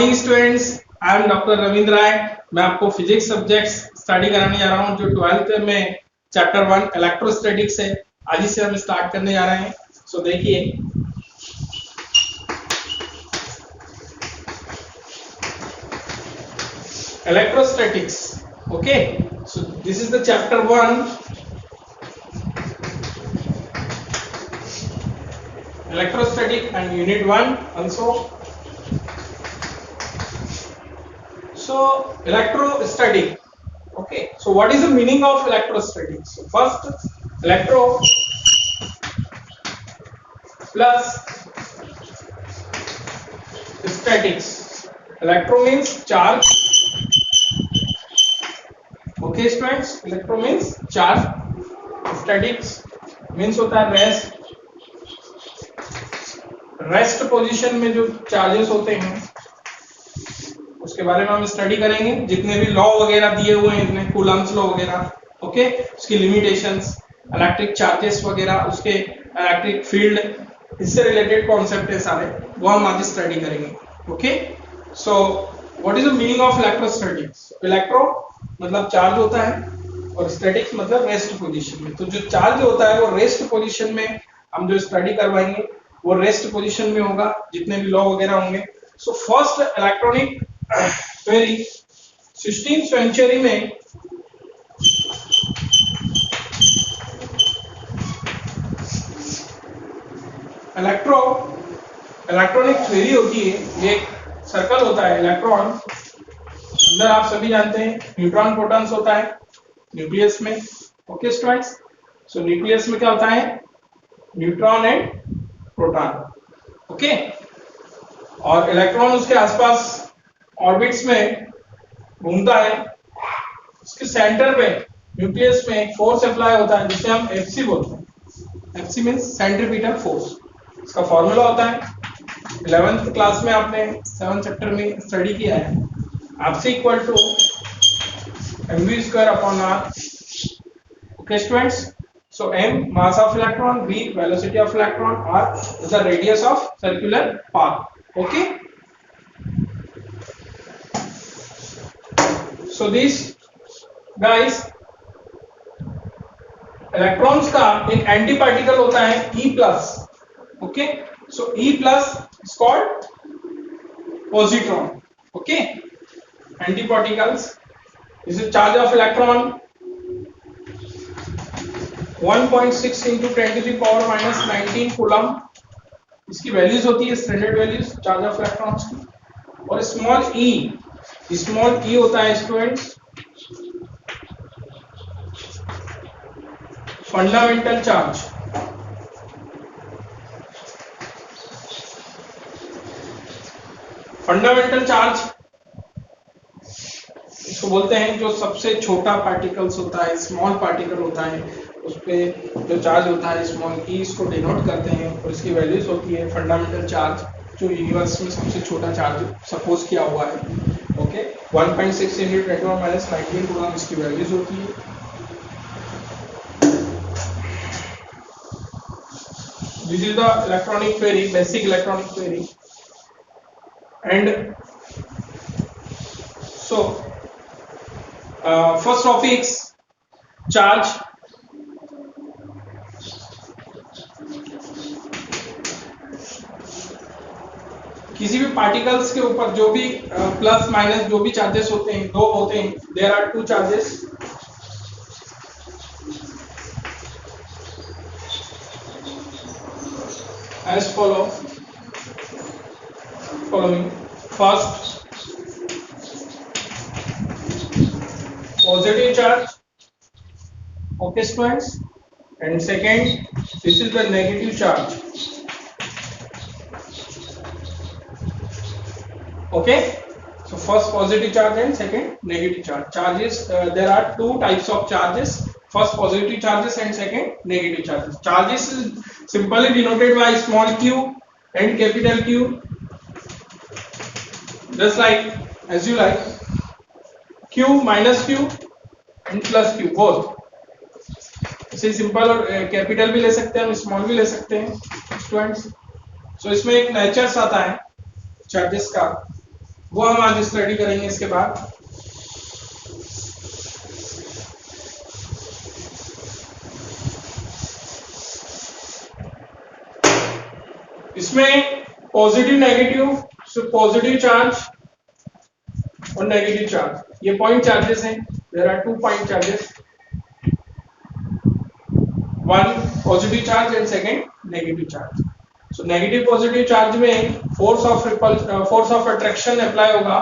Morning students, I am doctor Ravindra Rai. मैं आपको physics subjects study कराने जा रहा हूं जो 12th में चैप्टर 1 इलेक्ट्रोस्टैटिक्स है। आज ही से हम स्टार्ट करने जा रहे हैं। सो देखिए, electrostatics. Okay, so this is the chapter 1 electrostatic and unit 1 also. So electrostatic, okay, so what is the meaning of electrostatic? So first, electro plus statics. Electro means charge, okay students, electro means charge, statics means होता है rest position में जो charges होते हैं उसके बारे में हम स्टडी करेंगे। जितने भी लॉ वगैरह दिए हुए हैं, इतने कूलम्स लॉ वगैरह, ओके, उसकी लिमिटेशंस, इलेक्ट्रिक चार्जेस वगैरह, उसके इलेक्ट्रिक फील्ड, इससे रिलेटेड कॉन्सेप्ट है सारे, वो हम आज स्टडी करेंगे। Okay, so what is the meaning of electrostatics? Electro मतलब चार्ज होता है और स्टैटिक्स मतलब रेस्ट पोजीशन में। तो जो चार्ज होता है वो रेस्ट पोजीशन में हम जो स्टडी करवाएंगे वो रेस्ट पोजीशन में होगा, जितने भी लॉ वगैरह होंगे। So first electronic theory 16th century में इलेक्ट्रॉनिक थ्योरी होती है। ये एक सर्कल होता है, इलेक्ट्रॉन अंदर आप सभी जानते हैं न्यूट्रॉन प्रोटॉन्स होता है न्यूक्लियस में। ओके स्टूडेंट्स, सो न्यूक्लियस में क्या होता है? Neutron and proton. ओके, और इलेक्ट्रॉन उसके आसपास ऑर्बिट्स में घूमता है। उसके सेंटर पे न्यूक्लियस में एक फोर्स अप्लाई होता है जिसे हम Fc बोलते हैं। Fc means centripetal force. इसका फॉर्मूला होता है 11th क्लास में आपने 7th चैप्टर में स्टडी किया है। Fc equal to mv square upon r। Okay students, so m mass of electron, v velocity of electron, r is the radius of circular path. Okay, so these guys, electrons का एक anti particle होता है E plus. Okay, so E plus is called positron. Okay, anti particles, this is charge of electron 1.6 into 10 to the power minus 19 coulomb. इसकी values होती है standard values charge of electrons की। और small ई होता है students fundamental charge. Fundamental charge इसको बोलते हैं जो सबसे छोटा पार्टिकल्स होता है, स्मॉल पार्टिकल होता है, उस पे जो चार्ज होता है स्मॉल ई, इसको डिनोट करते हैं। और इसकी वैल्यूज होती है फंडामेंटल चार्ज, जो यूनिवर्स में सबसे छोटा चार्ज सपोज किया हुआ है। ओके, 1.6 into 10 minus 19 कूलम इसकी वैल्यूज होती है। This is the electronic theory, basic electronic theory. And so first topics charge. किसी भी पार्टिकल्स के ऊपर जो भी प्लस माइनस जो भी चार्जेस होते हैं, दो होते हैं, there are two charges. As following first positive charge, okay students, and second this is the negative charge. Okay, so first positive charge and second negative charge. Charges, there are two types of charges, first positive charges and second negative charges. Charges is simply denoted by small q and capital Q, just like as you like, q minus q and plus q both। इसे simple और capital भी ले सकते हैं, हम small भी ले सकते हैं स्टूडेंट्स। सो इसमें एक नेचर्स आता है चार्जेस का, वो हम आज स्टडी करेंगे इसके बाद। इसमें पॉजिटिव नेगेटिव, पॉजिटिव चार्ज और नेगेटिव चार्ज, ये पॉइंट चार्जेस हैं। There are 2 point charges, one positive charge and second negative charge. So negative positive charge में फोर्स ऑफ अट्रैक्शन अप्लाई होगा,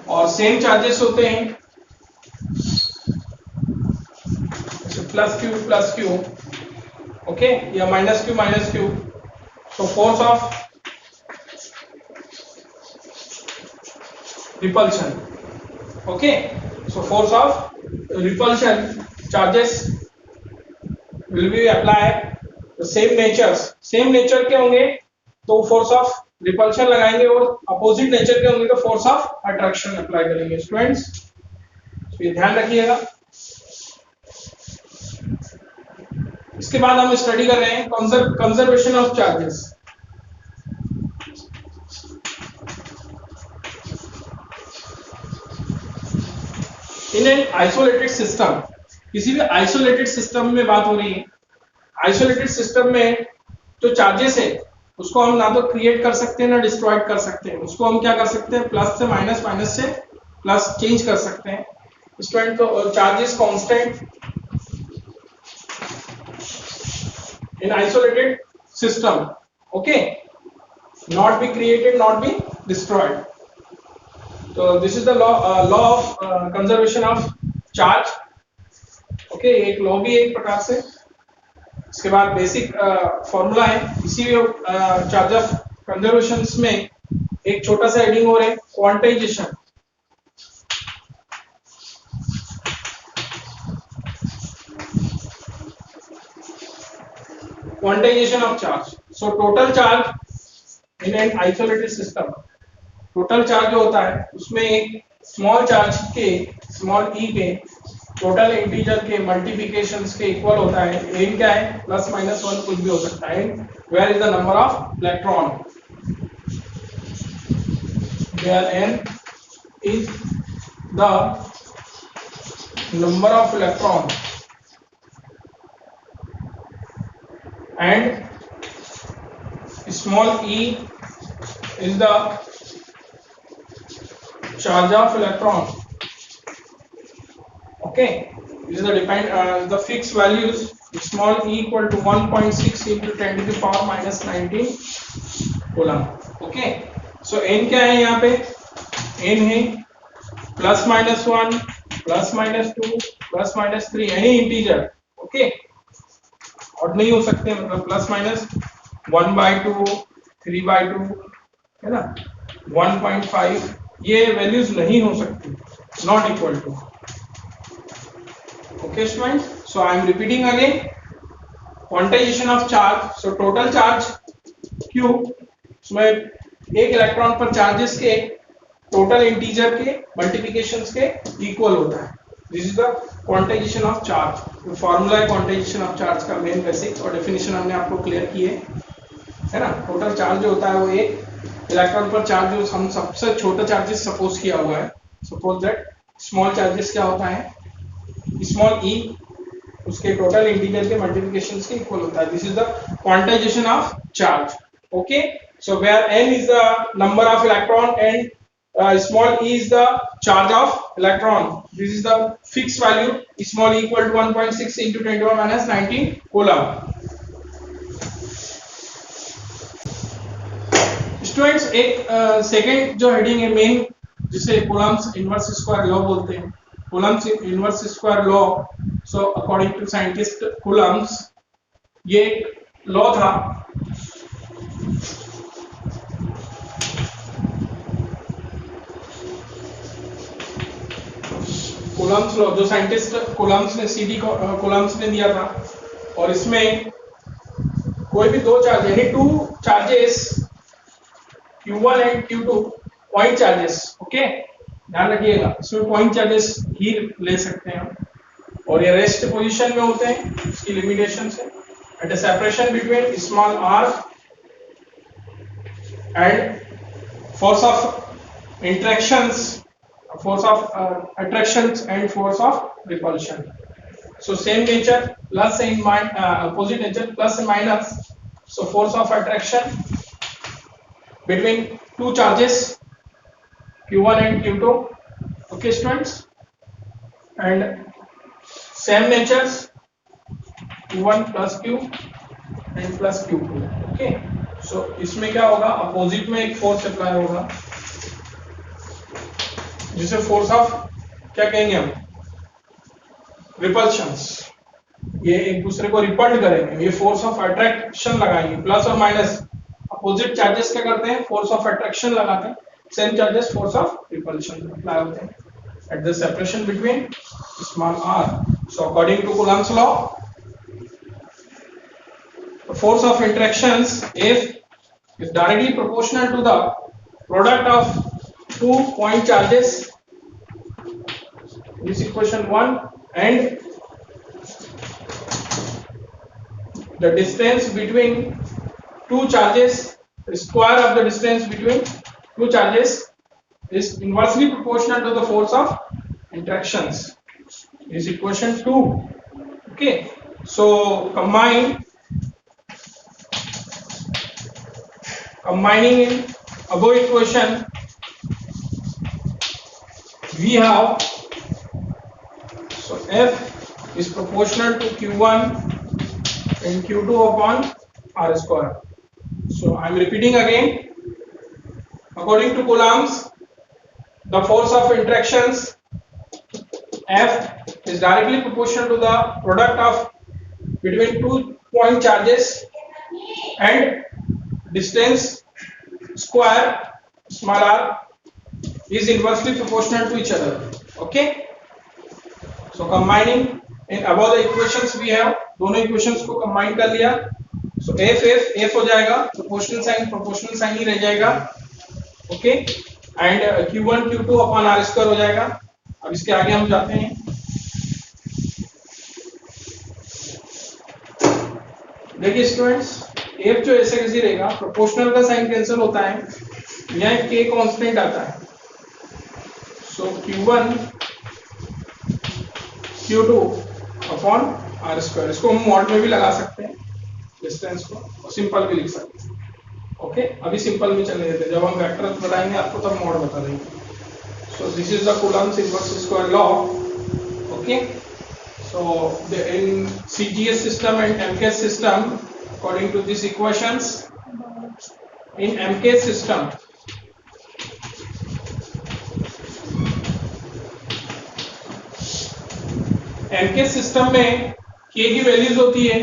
और सेम चार्जेस होते हैं, प्लस क्यू, ओके, या minus Q. So force of repulsion, okay, so force of repulsion charges will be apply same nature के होंगे तो force of repulsion लगाएंगे, और अपोजिट नेचर के होंगे तो फोर्स ऑफ अट्रैक्शन अप्लाई करेंगे स्टूडेंट्स, तो ये ध्यान रखिएगा। इसके बाद हम स्टडी कर रहे हैं conservation of charges. In an isolated system, किसी भी आइसोलेटेड सिस्टम में बात हो रही है। आइसोलेटेड सिस्टम में जो चार्जेस है उसको हम ना तो क्रिएट कर सकते हैं ना डिस्ट्रॉय कर सकते हैं। उसको हम क्या कर सकते हैं, प्लस से माइनस, माइनस से प्लस चेंज कर सकते हैं स्टूडेंट। तो charges constant in isolated system, okay, not be created, not be destroyed. तो this is the law of conservation of charge, okay, एक लॉ भी है एक प्रकार से। इसके बाद बेसिक फॉर्मूला है इसी चार्ज ऑफ कंजर्वेशन में। एक छोटा सा हेडिंग और है, quantization. Quantization of charge. So total charge in an isolated system, total charge जो होता है उसमें एक स्मॉल चार्ज के, स्मॉल ई के टोटल इंटीजर के मल्टीप्लिकेशंस के इक्वल होता है। एन क्या है, प्लस माइनस 1 कुछ भी हो सकता है। Where is the number of electron, where N is the number of electron and small e is the charge of electron, okay, this is the fixed values. Small e equal to 1.6 into 10 to the power minus 19 coulomb, okay। so n क्या है यहाँ पे, n है plus minus 1, plus minus 2, plus minus 3, any integer, okay, और नहीं हो सकते, मतलब प्लस माइनस 1/2, 3/2, है ना, 1.5, ये वैल्यूज नहीं हो सकती, not equal to, okay students. So I am repeating again, quantization of charge. So total charge Q, उसमें एक इलेक्ट्रॉन पर चार्जेस के टोटल इंटीजर के मल्टीप्लिकेशंस के इक्वल होता है। This is the quantization of charge. तो फॉर्मूला है क्वांटाइजेशन ऑफ चार्ज का, मेन बेसिक और डेफिनेशन हमने आपको क्लियर की है ना। टोटल चार्ज जो होता है वो एक इलेक्ट्रॉन पर चार्ज, जो हम सबसे छोटा चार्जेस सपोज किया हुआ है, सपोज दैट स्मॉल चार्जेस क्या होता है, स्मॉल ई, उसके टोटल इंटीजर के मल्टीप्लिकेशंस के इक्वल होता है। This is the quantization of charge, okay. So where n is the number of electron and small e is the charge of electron. This is the fixed value, small e equal to 1.6 into 10 to the minus 19 coulomb. Students, एक second जो heading है main, जिसे Coulomb's inverse square law बोलते हैं, Coulomb's inverse square law. So according to scientist Coulombs, ये एक law था Coulomb's law, जो साइंटिस्ट कूलम्ब्स ने सीडी कूलम्ब्स ने दिया था। और इसमें कोई भी दो चार्ज, यानी two charges Q1 and Q2 point charges, okay, ध्यान रखिएगा, इसमें पॉइंट चार्जेस ही ले सकते हैं हम, और ये रेस्ट पोजीशन में होते हैं, इसकी लिमिटेशन है। at a separation between small r and force of interactions, force of attractions and force of repulsion. So same nature plus and opposite nature plus and minus. So force of attraction between two charges q1 and q2. Okay students, and same natures q1 plus q and plus q2. Okay, so इसमें क्या होगा, opposite में एक force apply होगा जिसे force of क्या कहेंगे हम, रिपल्शंस, ये एक दूसरे को रिपल्ड करेंगे, ये फोर्स ऑफ अट्रैक्शन लगाएंगे, प्लस और माइनस अपोजिट चार्जेस क्या करते हैं, फोर्स ऑफ अट्रैक्शन लगाते हैं, same charges force of repulsion apply होते हैं at the separation between small r. So according to Coulomb's law, the force of interactions F is directly proportional to the product of 2 point charges, this equation 1, and the distance between two charges, the square of the distance between two charges is inversely proportional to the force of interactions, is equation 2. Okay, so combining in above equation, we have, so F is proportional to q1 and q2 upon r square. So I am repeating again, according to Coulomb's, the force of interactions F is directly proportional to the product of between 2 point charges and distance square small r is inversely proportional to each other. Okay, so combining in above the equations we have, दोनों equations को combine कर लिया, so F हो जाएगा, proportional sign ही रह जाएगा. Okay, and q1 q2 upon r square हो जाएगा. अब इसके आगे हम जाते हैं, देखिए स्टूडेंट्स, f जो ऐसे कैसे रहेगा, प्रोपोर्शनल का साइन कैंसिल होता है, यहाँ k कांस्टेंट आता है, सो q1 q2 upon r square, इसको हम मॉड में भी लगा सकते हैं डिस्टेंस को, और सिंपल भी लिख सकते हैं. ओके, अभी सिंपल में चलने देते हैं, जब हम वेक्टर बताएंगे आपको तब मोड बता देंगे. So this is the Coulomb's inverse square law. Okay, so in CGS system and MKS system, according to these equations, in MKS system में k की वैल्यूज होती है,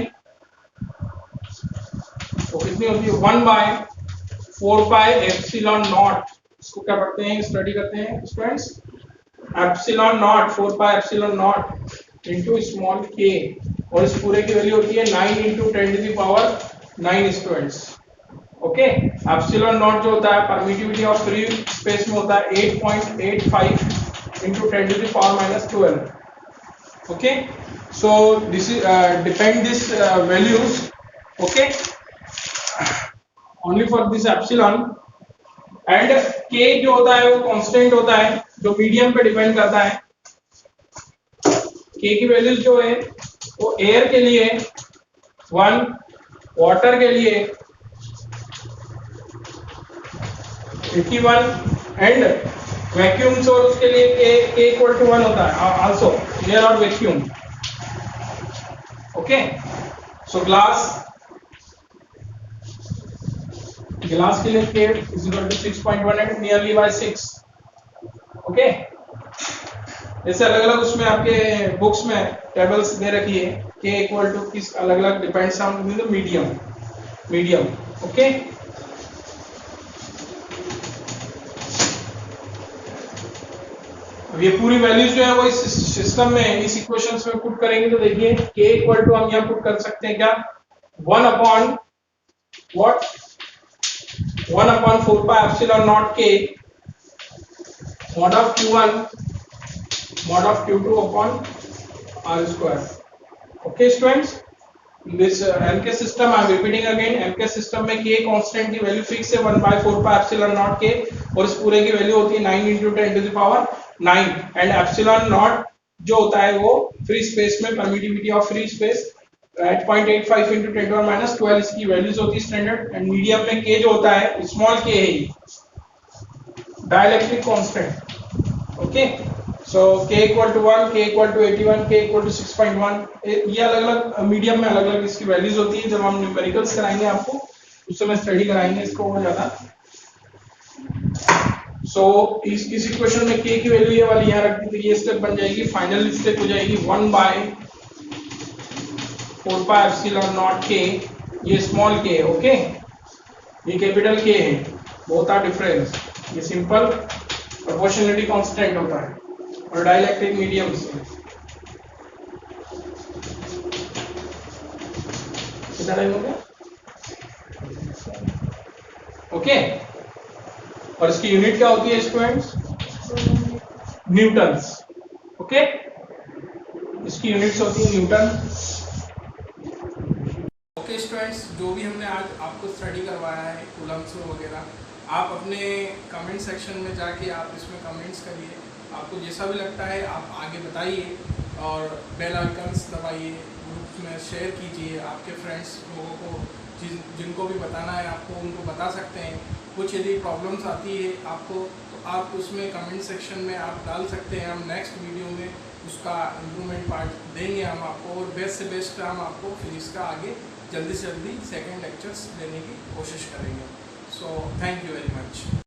तो कितनी होती है, 1/4 पाई एप्सिलॉन नॉट. इसको क्या पढ़ते हैं, स्टडी करते हैं students, epsilon not, 4 pi epsilon not into small k, और इस पूरे की वैल्यू होती है 9 × 10⁹ स्टूडेंट्स. ओके, एप्सिलॉन नॉट जो होता है परमिटिविटी ऑफ फ्री स्पेस में होता है 8.85 × 10⁻12. Okay, so this is depend this values. Okay, only for this epsilon, and k जो होता है वो कांस्टेंट होता है जो मीडियम पे डिपेंड करता है. k की वैल्यूज जो है वो एयर के लिए 1, वाटर के लिए 81, एंड वैक्यूम सोर्स के लिए k = 1 होता है आल्सो, एयर और वैक्यूम. ओके, सो ग्लास के लिए k = 6.18 नियरली बाय 6. ओके, जैसे अलग अलग उसमें आपके बुक्स में टेबल्स दे रखी है, k = किस अलग अलग depends on the medium. Okay, अब ये पूरी वैल्यूज जो है वो इस सिस्टम में, इस इक्वेशंस में पुट करेंगे तो देखिए k = हम यहाँ पुट कर सकते हैं क्या, 1/4 pi epsilon naught k mod of q1 mod of q2 upon r square. Okay students, this MK system I am repeating again, MK system में K कांस्टेंट की वैल्यू फिक्स है 1/4 पाई एप्सिलॉन नॉट K, और इस पूरे की value होती है 9 × 10⁻⁹ and epsilon not जो होता है वो फ्री स्पेस में permittivity of free space at 0.85 × 10⁻12 इसकी वैल्यूज होती है स्टैंडर्ड, एंड मीडियम में K जो होता है स्मॉल k है डाइलेक्ट्रिक कांस्टेंट। ओके, सो K = 1, K = 81, K = 6.1, ये अलग अलग मीडियम में अलग अलग इसकी वैल्यूज होती है। जब हम न्यूमेरिकल्स कराएंगे आपको उस समय स्टडी कराएंगे इसको और ज्यादा। सो इस इक्वेशन में K की वैल्यू ये वाली यहाँ रख दी तो ये स्टेप बन जाएगी, फाइनल स्टेप हो जाएगी 1/4 पाई एप्सिलॉन नॉट K, ये स्मॉल k है। ओके, ये कैपिटल K है, बोथ आर डिफरेंस, ये सिंपल प्रोपोर्शनलिटी कांस्टेंट होता है और डाइलेक्ट्रिक मीडियम से। कितना टाइम हो गया? ओके, और इसकी यूनिट क्या होती है स्टूडेंट्स? न्यूटन्स। ओके, इसकी यूनिट्स होती है न्यूटन। ओके स्टूडेंट्स, जो भी हमने आज आपको स्टडी करवाया है कूलम्ब्स वगैरह, आप अपने कमेंट सेक्शन में जाके आप इसमें कमेंट्स करिए, आपको जैसा भी लगता है आप आगे बताइए, और बेल आइकन्स दबाइए, ग्रुप्स में शेयर कीजिए, आपके फ्रेंड्स लोगों को जिनको भी बताना है आपको उनको बता सकते हैं। कुछ यदि प्रॉब्लम्स आती है आपको तो आप उसमें कमेंट सेक्शन में आप डाल सकते हैं, हम नेक्स्ट वीडियो में उसका इम्प्रूवमेंट पार्ट देंगे हम आपको, और बेस्ट से बेस्ट हम आपको फिर इसका आगे जल्दी से जल्दी सेकेंड लेक्चर्स देने की कोशिश करेंगे। So thank you very much.